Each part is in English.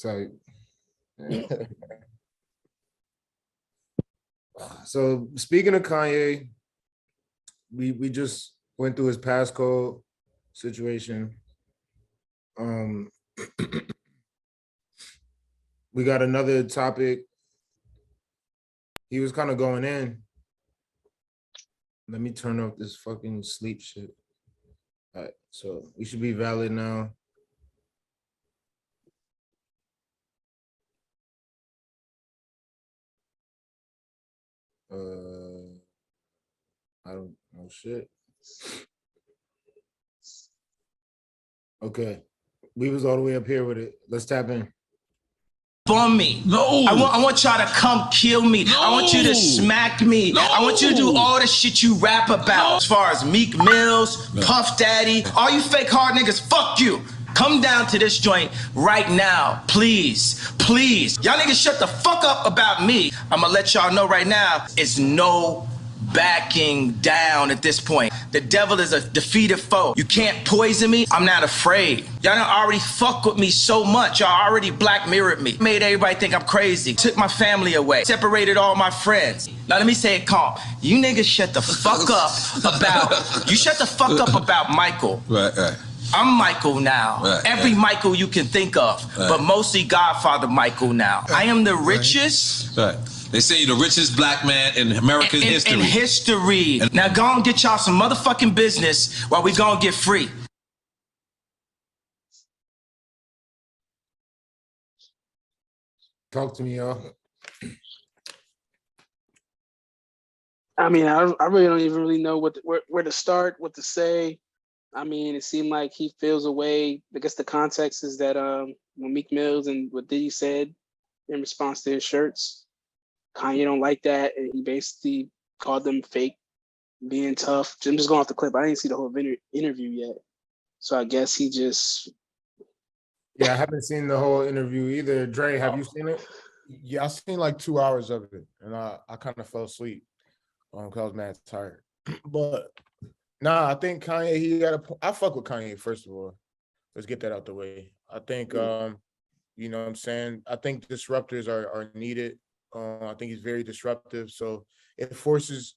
So, so speaking of Kanye, we just went through his passcode situation. We got another topic. He was kind of going in. Let me turn off this fucking sleep shit. All right, so we should be valid now. I don't know shit. Okay, we was all the way up here with it. Let's tap in. On me. No. I want y'all to come kill me. No. I want you to smack me. No. I want you to do all the shit you rap about. No. As far as Meek Mills, no. Puff Daddy, all you fake hard niggas, fuck you. Come down to this joint right now, please, please. Y'all niggas shut the fuck up about me. I'ma let y'all know right now, it's no backing down at this point. The devil is a defeated foe. You can't poison me. I'm not afraid. Y'all done already fuck with me so much. Y'all already black mirrored me. Made everybody think I'm crazy. Took my family away. Separated all my friends. Now let me say it calm. You niggas shut the fuck up about, you shut the fuck up about Michael. Right. I'm Michael now. Right, Every Michael you can think of, but mostly Godfather Michael now. I am the richest. Right. They say you're the richest black man in American history. In history. Now go and get y'all some motherfucking business while we gonna get free. Talk to me, y'all. I mean, I really don't even really know where to start, what to say. I mean, it seemed like he feels a way. I guess the context is that when Meek Mills and what Diddy said in response to his shirts, Kanye don't like that, and he basically called them fake, being tough. I'm just going off the clip. I didn't see the whole interview yet, so I guess he just. Yeah, I haven't seen the whole interview either. Dre, have you seen it? Yeah, I seen like 2 hours of it, and I kind of fell asleep because I was mad tired. But nah, I think Kanye, he got a. I fuck with Kanye, first of all. Let's get that out the way. I think, you know what I'm saying? I think disruptors are needed. I think he's very disruptive. So it forces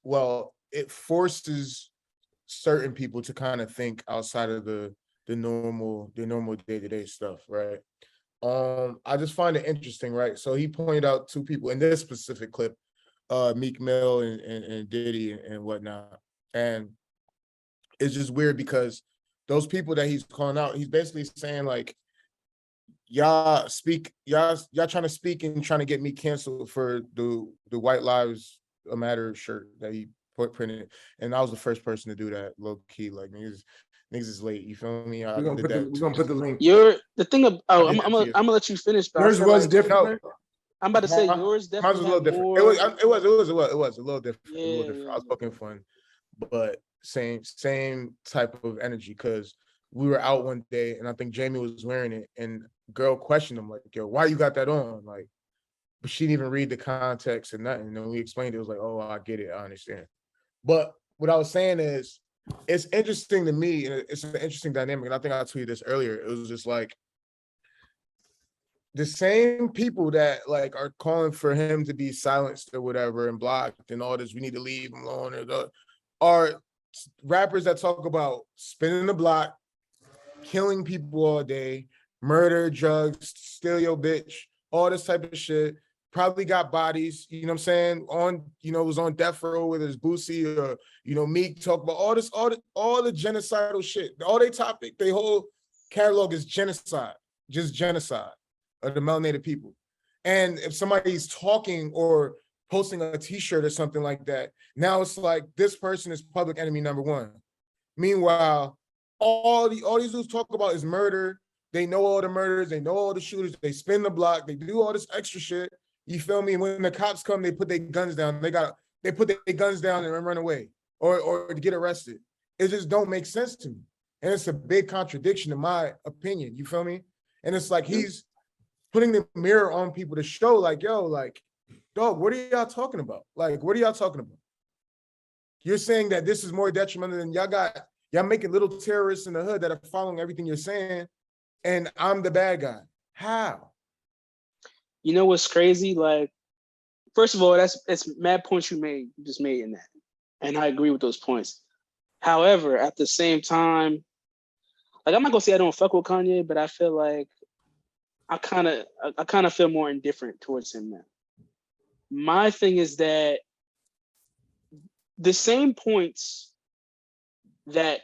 certain people to kind of think outside of the normal day-to-day stuff, right? I just find it interesting, right? So he pointed out two people in this specific clip, Meek Mill and Diddy and whatnot. And it's just weird because those people that he's calling out, he's basically saying like, y'all trying to speak and trying to get me canceled for the White Lives Matter shirt that he printed, and I was the first person to do that, low key. Like niggas is late. You feel me? We're gonna put the link. I'm gonna let you finish. Yours was different. I'm about to say yours definitely. Mine was a little different. More... It was a little different. Yeah, a little different. I was poking fun, but same type of energy because we were out one day and I think Jamie was wearing it and girl questioned him like, yo, why you got that on? Like, but she didn't even read the context and nothing. And then we explained it was like, oh, I get it, I understand. But what I was saying is, it's interesting to me, and it's an interesting dynamic. And I think I tweeted this earlier. It was just like the same people that like are calling for him to be silenced or whatever and blocked and all this, we need to leave him alone, are rappers that talk about spinning the block, killing people all day, murder, drugs, steal your bitch, all this type of shit. Probably got bodies, you know what I'm saying? On, was on death row with his Boosie or, Meek talk about all the genocidal shit. All they topic, their whole catalog is genocide, just genocide of the melanated people. And if somebody's talking or posting a t-shirt or something like that, now it's like this person is public enemy number one. Meanwhile, all these dudes talk about is murder. They know all the murders, they know all the shooters, they spin the block, they do all this extra shit. You feel me? When the cops come, they put their guns down. They put their guns down and run away or get arrested. It just don't make sense to me. And it's a big contradiction in my opinion. You feel me? And it's like he's putting the mirror on people to show like, yo, like, dog, what are y'all talking about? Like, what are y'all talking about? You're saying that this is more detrimental than y'all making little terrorists in the hood that are following everything you're saying, and I'm the bad guy. How? You know what's crazy? Like, first of all, it's mad points you just made in that, and I agree with those points. However, at the same time, like I'm not gonna say I don't fuck with Kanye, but I feel like I kind of feel more indifferent towards him now. My thing is that the same points that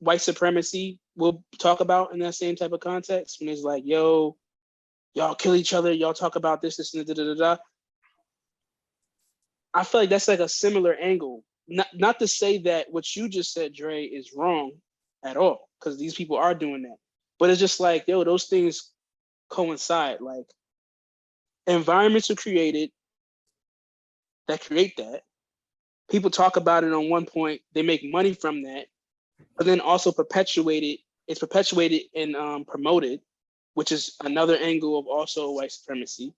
white supremacy will talk about in that same type of context, when it's like, yo, y'all kill each other, y'all talk about this, and da da da da. I feel like that's like a similar angle. Not to say that what you just said, Dre, is wrong at all, because these people are doing that. But it's just like, yo, those things coincide. Like, environments are created that create that. People talk about it on one point, they make money from that, but then also it's perpetuated and promoted, which is another angle of also white supremacy.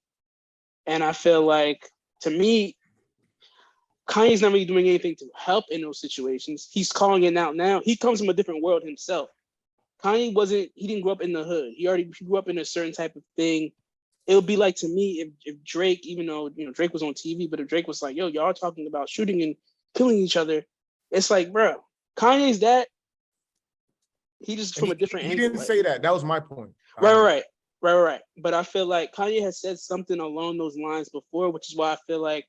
And I feel like, to me, Kanye's not really doing anything to help in those situations. He's calling it out now. He comes from a different world himself. He didn't grow up in the hood. He grew up in a certain type of thing. It would be like, to me, if Drake, even though, you know, Drake was on TV, but if Drake was like, yo, y'all talking about shooting and killing each other, it's like, bro, Kanye's that. He just from a different He angle. didn't say that. That was my point. Right. But I feel like Kanye has said something along those lines before, which is why I feel like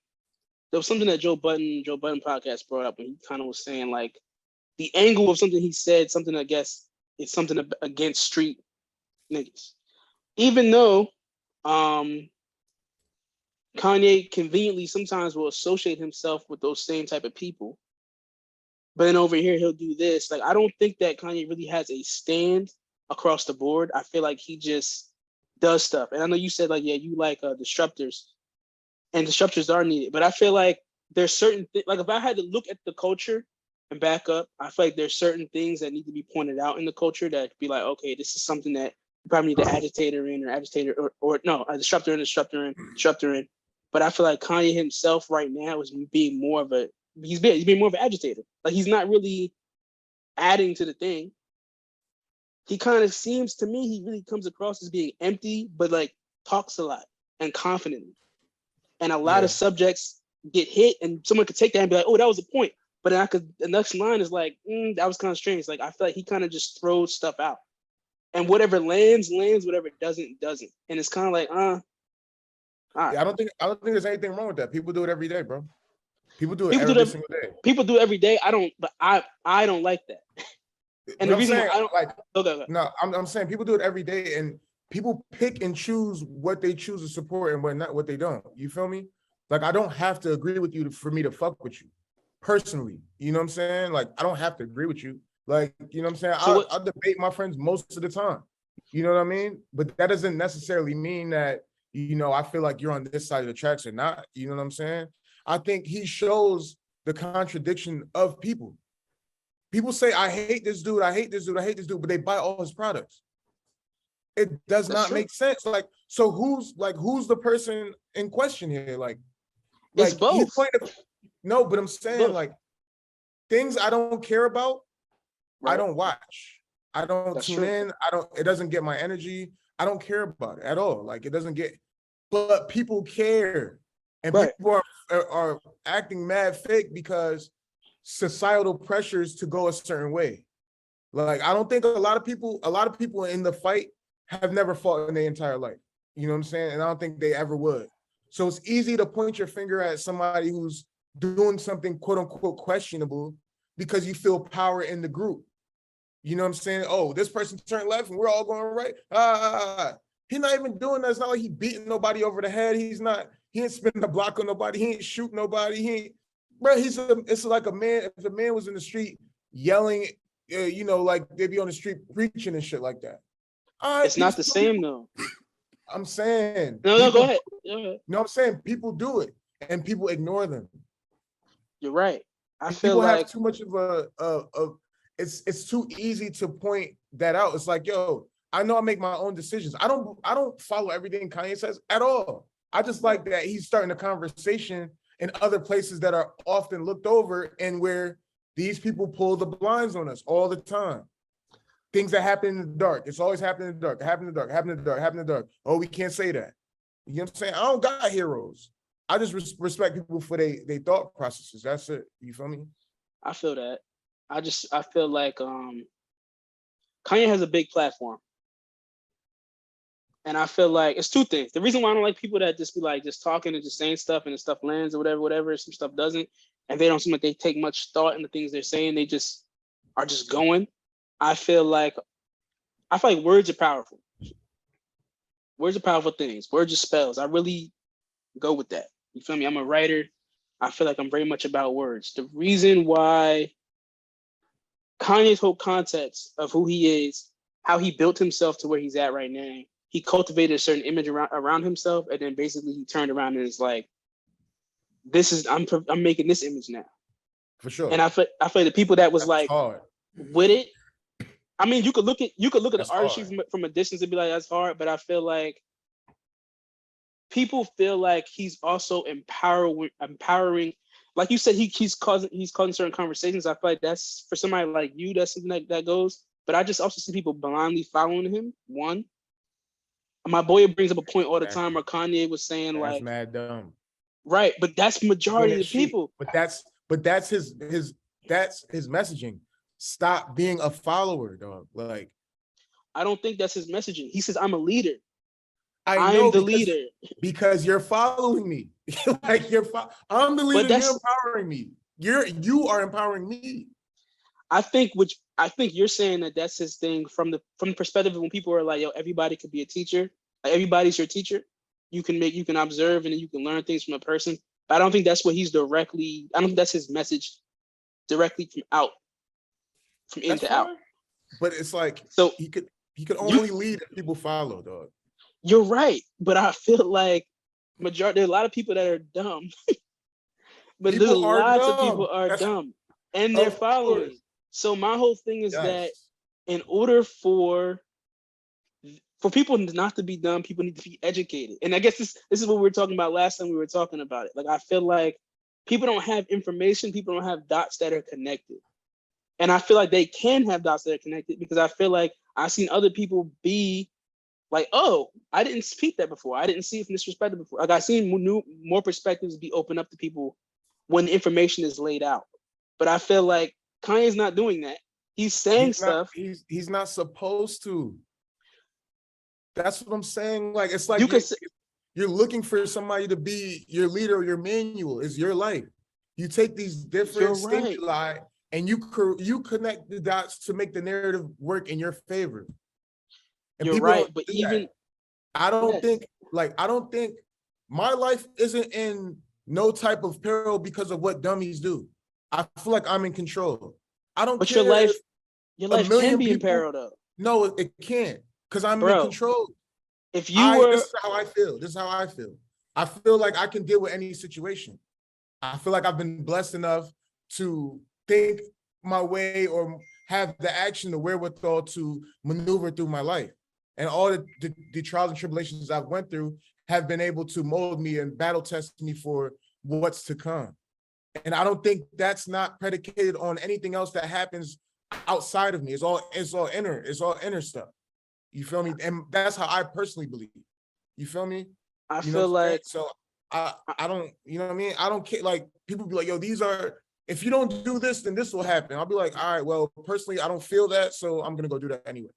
there was something that Joe Budden podcast brought up, and he kind of was saying like the angle of something he said, something I guess it's something against street niggas. Even though Kanye conveniently sometimes will associate himself with those same type of people, but then over here he'll do this. Like, I don't think that Kanye really has a stand across the board. I feel like he just does stuff. And I know you said like, yeah, you like disruptors, and disruptors are needed. But I feel like there's certain like, if I had to look at the culture and back up, I feel like there's certain things that need to be pointed out in the culture that could be like, okay, this is something that you probably need an agitator in, or no, a disruptor in. But I feel like Kanye himself right now is being more of he's being more of an agitator. Like, he's not really adding to the thing. He kind of seems to me, he really comes across as being empty, but like talks a lot and confidently. And a lot of subjects get hit, and someone could take that and be like, oh, that was a point. But then the next line is like, that was kind of strange. Like, I feel like he kind of just throws stuff out. And whatever lands, whatever doesn't. And it's kind of like, all right. Yeah, I don't think there's anything wrong with that. People do it every day, bro. People do it every single day. People do it every day. I don't like that. And the reason why I don't like, okay. No, I'm saying people do it every day, and people pick and choose what they choose to support and what they don't. You feel me? Like, I don't have to agree with you for me to fuck with you personally. You know what I'm saying? Like, I don't have to agree with you. Like, you know what I'm saying? So I'll debate my friends most of the time. You know what I mean? But that doesn't necessarily mean that, you know, I feel like you're on this side of the tracks or not. You know what I'm saying? I think he shows the contradiction of people. People say, I hate this dude, but they buy all his products. It does not make sense. Like, so who's the person in question here? Like it's both. No, but I'm saying, like, things I don't care about, right. I don't watch. I don't tune in. It doesn't get my energy. I don't care about it at all. Like, it doesn't get, but people care. And people are acting mad fake because societal pressures to go a certain way. Like, I don't think a lot of people in the fight have never fought in their entire life. You know what I'm saying? And I don't think they ever would. So it's easy to point your finger at somebody who's doing something quote unquote questionable because you feel power in the group. You know what I'm saying? Oh, this person turned left and we're all going right. He's not even doing that. It's not like he beating nobody over the head. He ain't spinning the block on nobody. He ain't shooting nobody. It's like a man, if a man was in the street yelling, you know, like they'd be on the street preaching and shit like that. It's not the same though. I'm saying. No, go ahead. No, I'm saying people do it and people ignore them. You're right. I feel people like have too much of it's too easy to point that out. It's like, yo, I know I make my own decisions. I don't follow everything Kanye says at all. I just like that he's starting a conversation in other places that are often looked over and where these people pull the blinds on us all the time. Things that happen in the dark. It's always happening in the dark, happen in the dark. Oh, we can't say that. You know what I'm saying? I don't got heroes. I just respect people for they thought processes. That's it. You feel me? I feel that. I feel like Kanye has a big platform. And I feel like it's two things. The reason why I don't like people that just be like just talking and just saying stuff and the stuff lands or whatever, some stuff doesn't, and they don't seem like they take much thought in the things they're saying. They just are just going. I feel like words are powerful. Words are powerful things. Words are spells. I really go with that. You feel me? I'm a writer. I feel like I'm very much about words. The reason why Kanye's whole context of who he is, how he built himself to where he's at right now, he cultivated a certain image around himself, and then basically he turned around and is like, "This is I'm making this image now." For sure. And I feel the people that was That's like hard. with it. I mean, you could look at That's the artistry from a distance and be like, "That's hard," but I feel like people feel like he's also empowering. Like you said, he's causing certain conversations. I feel like that's for somebody like you, that's something that goes. But I just also see people blindly following him. One. My boy brings up a point all the time where Kanye was saying That's like, mad dumb. right, but that's majority of the people. But that's his messaging. Stop being a follower, dog. Like, I don't think that's his messaging. He says, "I'm a leader. I know I'm the leader." because you're following me. Like I'm the leader. You're empowering me. You are empowering me. I think you're saying that that's his thing from the perspective of when people are like, "Yo, everybody could be a teacher. Like, everybody's your teacher. You can observe and then you can learn things from a person." But I don't think that's what I don't think that's his message directly from in to out. But it's like, so he could only lead if people follow, dog. You're right, but I feel like there are a lot of people that are dumb, but there's lots of people are dumb and they're following. So my whole thing is that in order for people not to be dumb, people need to be educated. And I guess this is what we were talking about last time we were talking about it. Like, I feel like people don't have information, people don't have dots that are connected. And I feel like they can have dots that are connected because I feel like I've seen other people be like, "Oh, I didn't speak that before. I didn't see it from this perspective before." Like, I've seen more perspectives be opened up to people when the information is laid out. But I feel like Kanye's not doing that. He's saying stuff. He's not supposed to. That's what I'm saying. Like, it's like you're looking for somebody to be your leader or your manual. Is your life. You take these different stimuli and you connect the dots to make the narrative work in your favor. And you're right, but even I don't think my life isn't in no type of peril because of what dummies do. I feel like I'm in control. I don't care. Your life can be in peril though. No, it can't, because I'm in control. This is how I feel. I feel like I can deal with any situation. I feel like I've been blessed enough to think my way or have the action, the wherewithal to maneuver through my life. And all the trials and tribulations I've went through have been able to mold me and battle test me for what's to come. And I don't think that's not predicated on anything else that happens outside of me. It's all inner stuff. You feel me? And that's how I personally believe. You feel me? I feel like, so I don't, you know what I mean? I don't care. Like, people be like, "Yo, if you don't do this, then this will happen." I'll be like, "All right, well, personally, I don't feel that, so I'm gonna go do that anyway."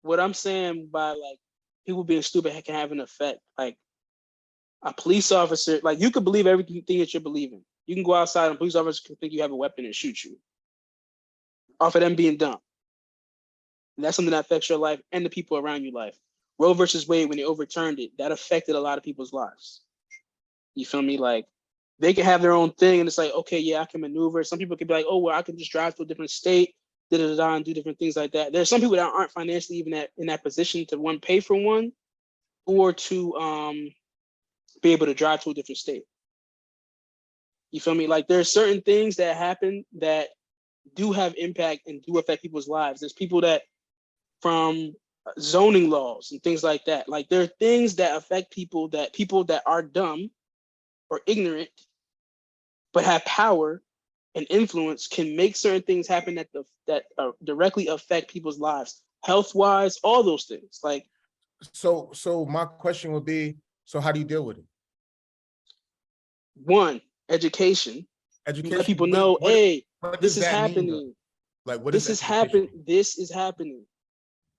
What I'm saying by like people being stupid can have an effect. Like, a police officer, like, you could believe everything that you're believing. You can go outside and a police officer can think you have a weapon and shoot you off of them being dumb. And that's something that affects your life and the people around your life. Roe versus Wade, when they overturned it, that affected a lot of people's lives. You feel me? Like, they can have their own thing and it's like, okay, yeah, I can maneuver. Some people could be like, "Oh, well, I can just drive to a different state, and do different things like that." There's some people that aren't financially even in that position to pay for one or to be able to drive to a different state. You feel me? Like, there's certain things that happen that do have impact and do affect people's lives. There's people that from zoning laws and things like that. Like, there are things that affect people that are dumb or ignorant but have power and influence can make certain things happen that directly affect people's lives, health-wise, all those things. Like, so my question would be, So how do you deal with it? One, education. Education. Let people know, hey, what this does is that mean, though? happening. Like, what This does is education happening. This is happening.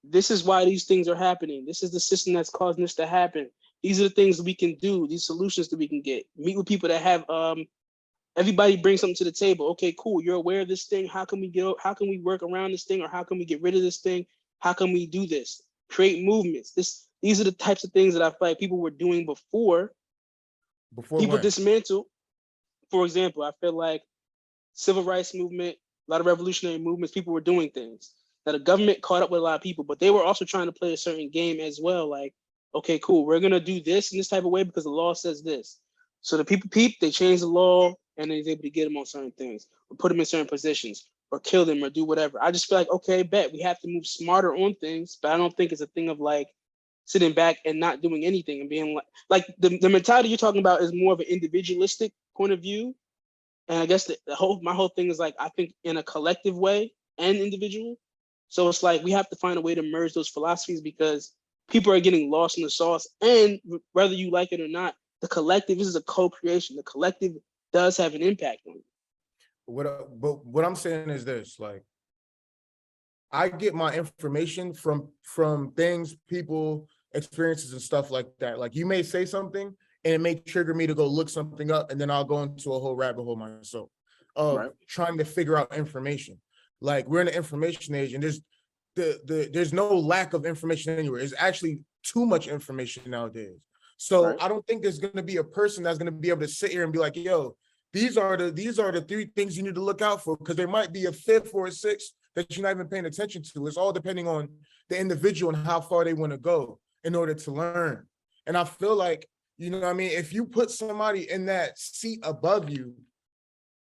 This is why these things are happening. This is the system that's causing this to happen. These are the things that we can do. These solutions that we can get. Meet with people that have everybody bring something to the table. Okay, cool. You're aware of this thing. How can we work around this thing, or how can we get rid of this thing? How can we do this? Create movements. These are the types of things that I feel like people were doing before. Before People when? dismantle. For example, I feel like civil rights movement, a lot of revolutionary movements, people were doing things. Now the government caught up with a lot of people, but they were also trying to play a certain game as well. Like, okay, cool, we're gonna do this in this type of way because the law says this. So the people they change the law, and then they're able to get them on certain things, or put them in certain positions, or kill them, or do whatever. I just feel like, okay, bet we have to move smarter on things, but I don't think it's a thing of like sitting back and not doing anything and being like the mentality you're talking about is more of an individualistic point of view. And I guess my whole thing is like, I think in a collective way and individual. So it's like we have to find a way to merge those philosophies because people are getting lost in the sauce. And whether you like it or not, the collective, this is a co-creation. The collective does have an impact on it. But what I'm saying is this, like, I get my information from things, people, experiences and stuff like that. Like, you may say something and it may trigger me to go look something up, and then I'll go into a whole rabbit hole myself of trying to figure out information. Like, we're in the information age, and there's no lack of information anywhere. It's actually too much information nowadays. So I don't think there's going to be a person that's going to be able to sit here and be like, yo, these are the 3 things you need to look out for, because there might be a 5th or a 6th that you're not even paying attention to. It's all depending on the individual and how far they want to go in order to learn. And I feel like, you know what I mean, if you put somebody in that seat above you,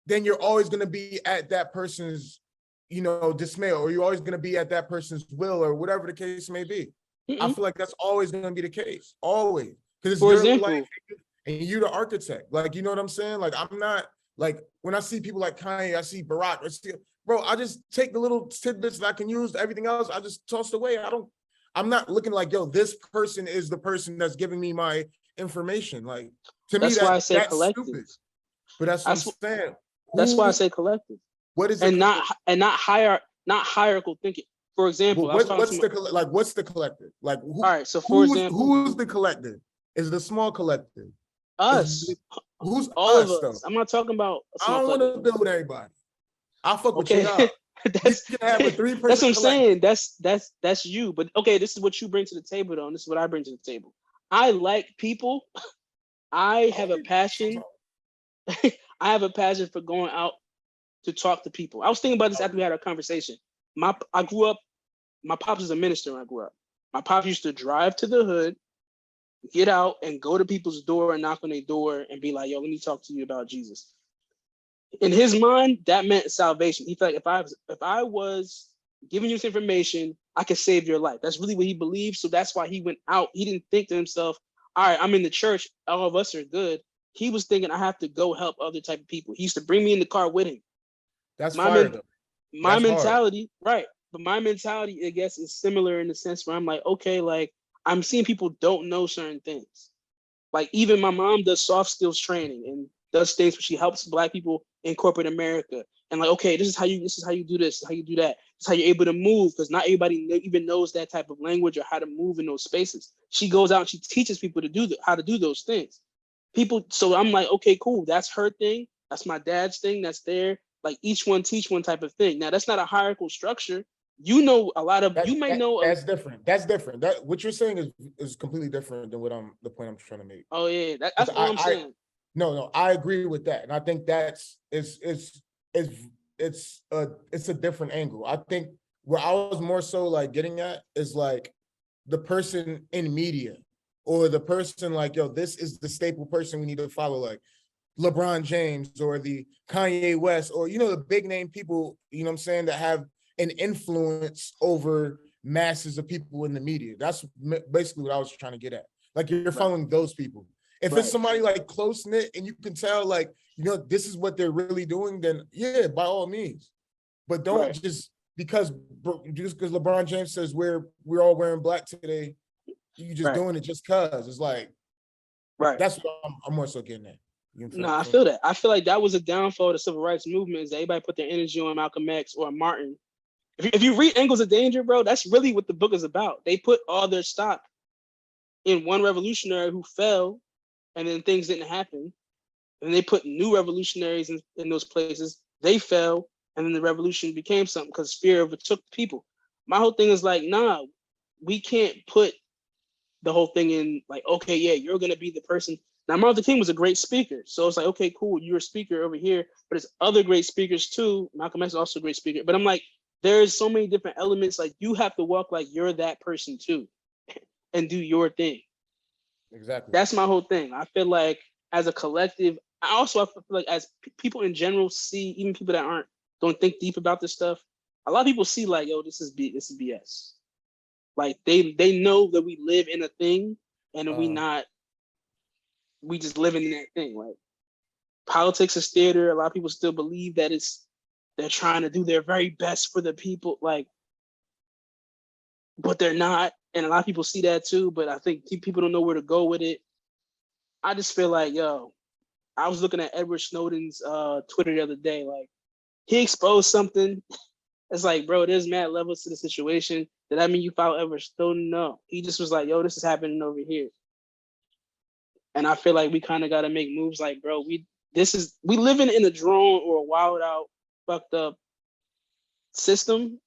then you're always going to be at that person's, you know, dismay, or you're always going to be at that person's will, or whatever the case may be. I feel like that's always going to be the case, always, because it's your life and you're the architect. Like, you know what I'm saying? Like, I'm not, like, when I see people like Kanye, I see Barack, bro, I just take the little tidbits that I can use. Everything else, I just toss away. I'm not looking like, yo, this person is the person that's giving me my information. Like, to me, why I say that's collective. stupid. But that's what I'm saying. That's why I say collective. What is it? Not hierarchical thinking. For example, what's the collective? Like, all right. So for example, who's the collective? Is the small collective? Us. Who's all us, of us? though? I'm not talking about. I don't want to build with everybody. I'll fuck with you. That's, you can have a 3-person. That's what I'm saying. That's you. But okay, this is what you bring to the table, though. And this is what I bring to the table. I like people. I have a passion. I have a passion for going out to talk to people. I was thinking about this after we had our conversation. I grew up, my pops is a minister when I grew up. My pops used to drive to the hood, get out and go to people's door and knock on their door and be like, yo, let me talk to you about Jesus. In his mind, that meant salvation. He felt like if I was giving you this information, I could save your life. That's really what he believed. So that's why he went out. He didn't think to himself, all right, I'm in the church, all of us are good. He was thinking, I have to go help other type of people. He used to bring me in the car with him. That's my mentality, right? But my mentality, I guess, is similar in the sense where I'm like, okay, like, I'm seeing people don't know certain things. Like, even my mom does soft skills training and does things where she helps Black people in corporate America. And like, okay, this is how you do this, this is how you do that. This is how you're able to move, because not everybody even knows that type of language or how to move in those spaces. She goes out and she teaches people to do how to do those things. So I'm like, okay, cool. That's her thing. That's my dad's thing. That's there. Like, each one teach one type of thing. Now, that's not a hierarchical structure. You know, a lot of you may know. That's different. That's different. That what you're saying is completely different than the point I'm trying to make. Oh yeah, that's all I'm saying. No, I agree with that, and I think it's a different angle. I think where I was more so like getting at is like the person in media, or the person like, yo, this is the staple person we need to follow, like LeBron James or the Kanye West, or, you know, the big name people, you know what I'm saying, that have an influence over masses of people in the media. That's basically what I was trying to get at. Like, you're following those people. If it's somebody like close knit and you can tell, like, you know, this is what they're really doing, then yeah, by all means. But don't just because LeBron James says we're all wearing black today, you just doing it just cause. It's like, Right. That's what I'm more so getting at. No, I feel that. I feel like that was a downfall of the civil rights movement, is that everybody put their energy on Malcolm X or Martin. If you read Angles of Danger, bro, that's really what the book is about. They put all their stock in one revolutionary who fell, and then things didn't happen. And they put new revolutionaries in those places. They fell, and then the revolution became something because fear overtook people. My whole thing is like, nah, we can't put the whole thing in like, okay, yeah, you're gonna be the person. Now, Martin Luther King was a great speaker, so it's like, okay, cool, you're a speaker over here, but there's other great speakers too. Malcolm X is also a great speaker, but I'm like, there's so many different elements. Like, you have to walk like you're that person too, and do your thing. Exactly. That's my whole thing. I feel like as a collective, I feel like as people in general see, even people that don't think deep about this stuff, a lot of people see like, yo, this is BS. Like they know that we live in a thing, and we just living in that thing. Like, politics is theater. A lot of people still believe that they're trying to do their very best for the people, like, but they're not. And a lot of people see that too, but I think people don't know where to go with it. I just feel like, yo, I was looking at Edward Snowden's Twitter the other day. Like, he exposed something. It's like, bro, there's mad levels to the situation. Did that mean you follow Edward Snowden? No. He just was like, yo, this is happening over here. And I feel like we kind of got to make moves like, bro, we living in a drone or a wild out, fucked up system.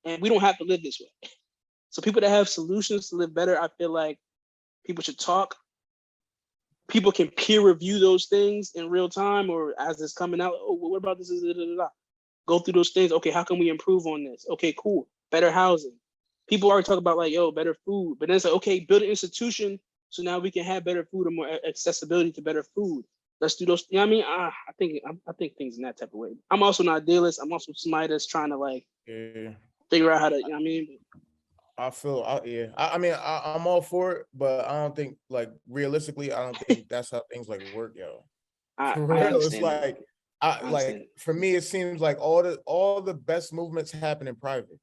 And we don't have to live this way. So people that have solutions to live better, I feel like people should talk. People can peer review those things in real time or as it's coming out. Oh, well, what about this? Go through those things. Okay, how can we improve on this? Okay, cool. Better housing. People already talk about like, yo, better food. But then it's like, okay, build an institution so now we can have better food and more accessibility to better food. Let's do those. You know what I mean? I think things in that type of way. I'm also not a idealist. I'm also somebody that's trying to like figure out how to, you know what I mean? I mean, I'm all for it, but I don't think, like, realistically, I don't think that's how things like work, yo. For real, it's like, for me, it seems like all the best movements happen in private.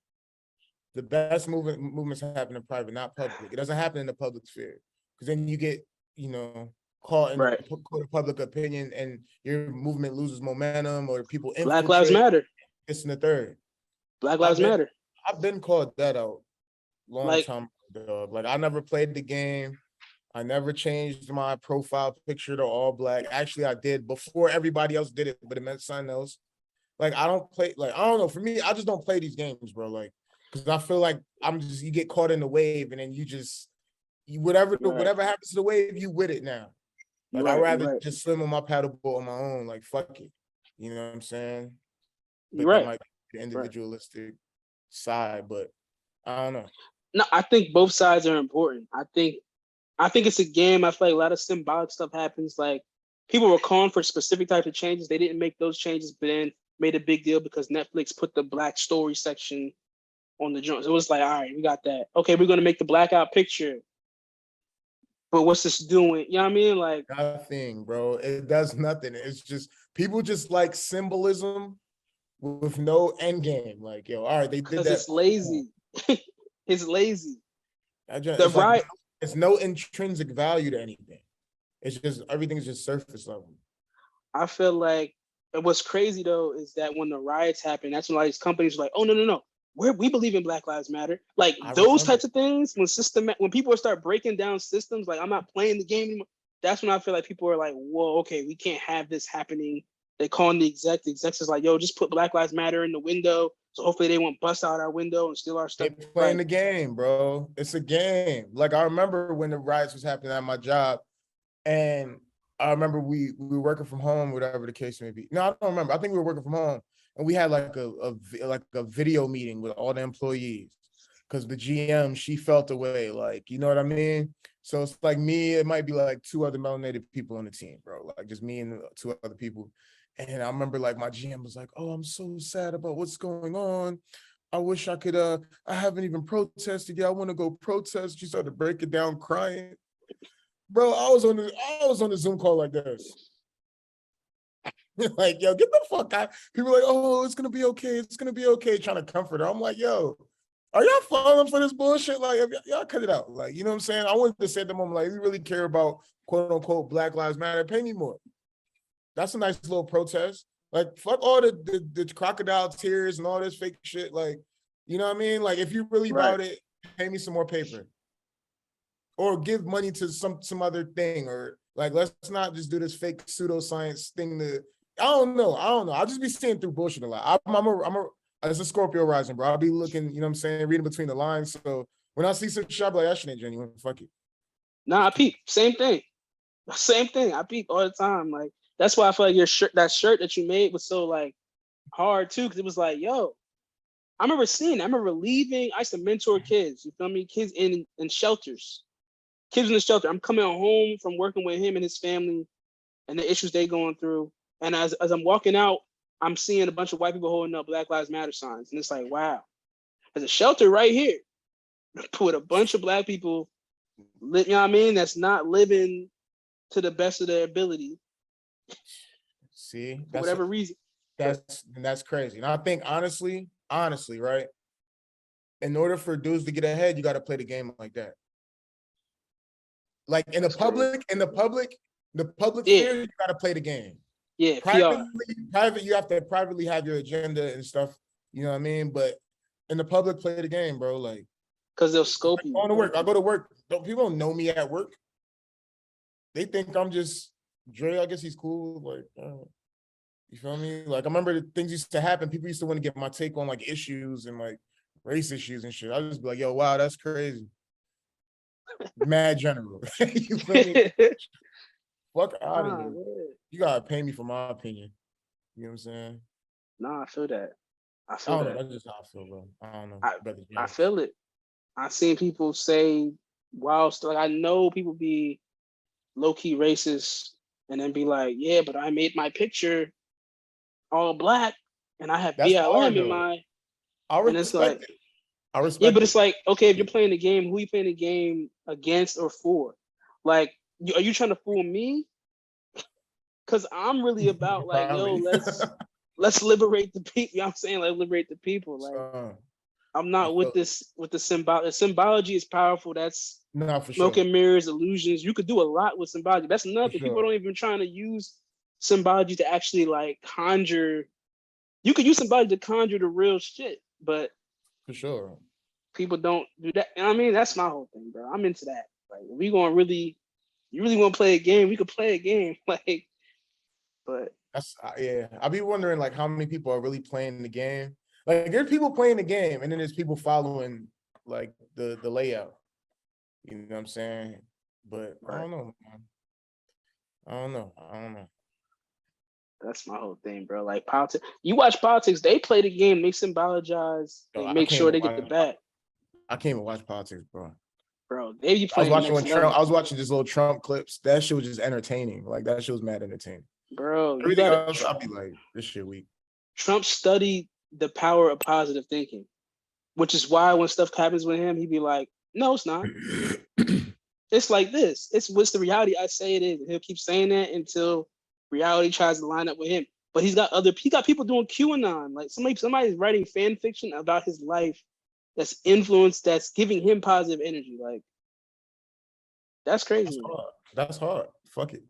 The best movements happen in private, not public. It doesn't happen in the public sphere, because then you get, caught in the court of public opinion, and your movement loses momentum, or people infiltrate. Black Lives Matter. It's in the third. Black Lives Matter. I've been called that out. Long time ago. Like, I never played the game. I never changed my profile picture to all black. Actually, I did before everybody else did it, but it meant something else. Like, I don't play, like, I don't know. For me, I just don't play these games, bro. Like, because I feel like you get caught in the wave, and then whatever happens to the wave, you with it now. Like, I'd rather just swim on my paddleboat on my own. Like, fuck it. You know what I'm saying? But that might be the individualistic side, but I don't know. No, I think both sides are important. I think it's a game. I feel like a lot of symbolic stuff happens. Like, people were calling for specific types of changes. They didn't make those changes, but then made a big deal because Netflix put the Black story section on the joints. It was like, all right, we got that. Okay, we're gonna make the blackout picture. But what's this doing? You know what I mean? Like, nothing, bro. It does nothing. It's just people just like symbolism with no end game. Like, yo, all right, they did that. It's lazy. It's lazy. It's no intrinsic value to anything. It's just everything's just surface level. I feel like what's crazy though is that when the riots happen, that's when all these companies are like, oh no. We believe in Black Lives Matter. Like, those types of things, when people start breaking down systems, like, I'm not playing the game anymore. That's when I feel like people are like, whoa, okay, we can't have this happening. They calling the execs is like, yo, just put Black Lives Matter in the window. So hopefully they won't bust out our window and steal our stuff. They're playing the game, bro. It's a game. Like, I remember when the riots was happening at my job, and I remember we were working from home, whatever the case may be. No, I don't remember. I think we were working from home, and we had like a video meeting with all the employees, because the GM, she felt away, like, you know what I mean? So it's like me, it might be like 2 other melanated people on the team, bro. Like, just me and 2 other people. And I remember, like, my GM was like, oh, I'm so sad about what's going on. I wish I could, I haven't even protested yet. I want to go protest. She started breaking down, crying. Bro, I was on the Zoom call like this. Like, yo, get the fuck out. People are like, oh, it's going to be okay. It's going to be okay. Trying to comfort her. I'm like, yo, are y'all falling for this bullshit? Like, y'all cut it out. Like, you know what I'm saying? I wanted to say at the moment, like, if you really care about quote unquote Black Lives Matter, pay me more. That's a nice little protest. Like, fuck all the crocodile tears and all this fake shit. Like, you know what I mean? Like, if you really about it, pay me some more paper. Or give money to some other thing. Or like, let's not just do this fake pseudoscience thing to, I don't know. I'll just be seeing through bullshit a lot. As a Scorpio rising, bro. I'll be looking, you know what I'm saying, reading between the lines. So when I see some shit, I'll be like, that shit ain't genuine. Fuck it. Nah, I peep. Same thing. Same thing. I peep all the time. Like, that's why I feel like that shirt that you made was so like hard too, because it was like, yo, I remember seeing it. I remember leaving. I used to mentor kids. You feel me? Kids in shelters. Kids in the shelter. I'm coming home from working with him and his family and the issues they going through. And as I'm walking out, I'm seeing a bunch of white people holding up Black Lives Matter signs. And it's like, wow, there's a shelter right here with a bunch of Black people, you know what I mean, that's not living to the best of their ability. See, for whatever reason. That's crazy. And I think honestly, right? In order for dudes to get ahead, you got to play the game like that. Like in the public sphere, you got to play the game. Yeah, private, you have to privately have your agenda and stuff. You know what I mean? But in the public, play the game, bro. Like, because they'll scope you. I go to work. People don't know me at work. They think I'm just Dre. I guess he's cool. Like, you feel me? Like, I remember the things used to happen. People used to want to get my take on like issues and like race issues and shit. I just be like, yo, wow, that's crazy. Mad general. You feel me? Fuck out of here. You gotta pay me for my opinion. You know what I'm saying? Nah, I feel that. I don't know. That's just how I feel, bro. I don't know. I feel it. I've seen people say, whilst like I know people be low-key racist and then be like, yeah, but I made my picture all Black and I have BLM in my. I respect it. I respect yeah, but it's like, okay, if you're playing the game, who are you playing the game against or for? Like, are you trying to fool me? Because I'm really about like, yo, let's liberate the people. You know what I'm saying? Like, liberate the people. Like, I'm not with the symbology. Symbology is powerful. That's smoke and mirrors, illusions. You could do a lot with symbology. That's another thing. People don't even trying to use symbology to actually like conjure. You could use symbology to conjure the real shit, but for sure, people don't do that. You know what I mean? That's my whole thing, bro. I'm into that. Like, we gonna really, you really want to play a game? We could play a game, like. But that's I be wondering like how many people are really playing the game. Like, there's people playing the game, and then there's people following like the layout. You know what I'm saying? But I don't know, man. I don't know. That's my whole thing, bro. Like, politics. You watch politics, they play the game, they symbologize, they make sure they get the bat. I can't even watch politics, bro. Bro, they be playing. I was watching just little Trump clips. That shit was just entertaining. Like, that shit was mad entertaining. Bro, everything else, I'll be like, this shit weak. Trump studied the power of positive thinking, which is why when stuff happens with him, he'd be like, no, it's not. It's like this. It's what's the reality I say it is. He'll keep saying that until reality tries to line up with him. But he got people doing QAnon. Like, somebody's writing fan fiction about his life that's influenced, that's giving him positive energy. Like, that's crazy. That's hard. Fuck it.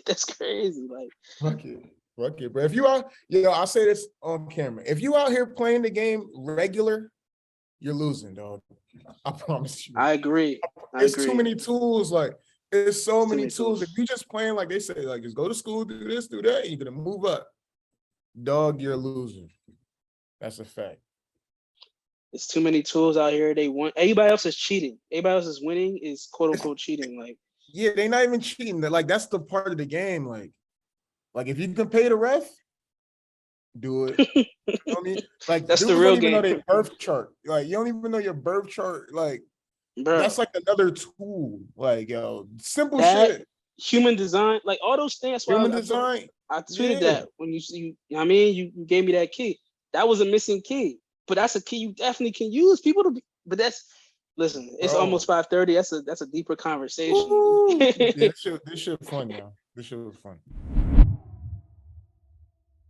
That's crazy. Like, fuck it, bro. If you are, I'll say this on camera. If you out here playing the game regular, you're losing, dog. I promise you. I agree. There's too many tools. Like, there's so many tools. If you just playing like they say, like, just go to school, do this, do that, and you're gonna move up, dog. You're losing. That's a fact. There's too many tools out here. Everybody else is cheating. Everybody else is winning is quote unquote cheating. Like. Yeah, they're not even cheating. They're like, that's the part of the game. Like if you can pay the ref, do it. You know what I mean? Like, that's the real game. You don't even know their birth chart. Like, you don't even know your birth chart. Like, bro, that's like another tool. Like, simple shit. Human design, like all those things. Human design. I tweeted that when you know what I mean, you gave me that key. That was a missing key, but that's a key you definitely can use. But that's. Listen, it's almost 5:30. That's a deeper conversation. Yeah, this shit fun, y'all. This shit was fun.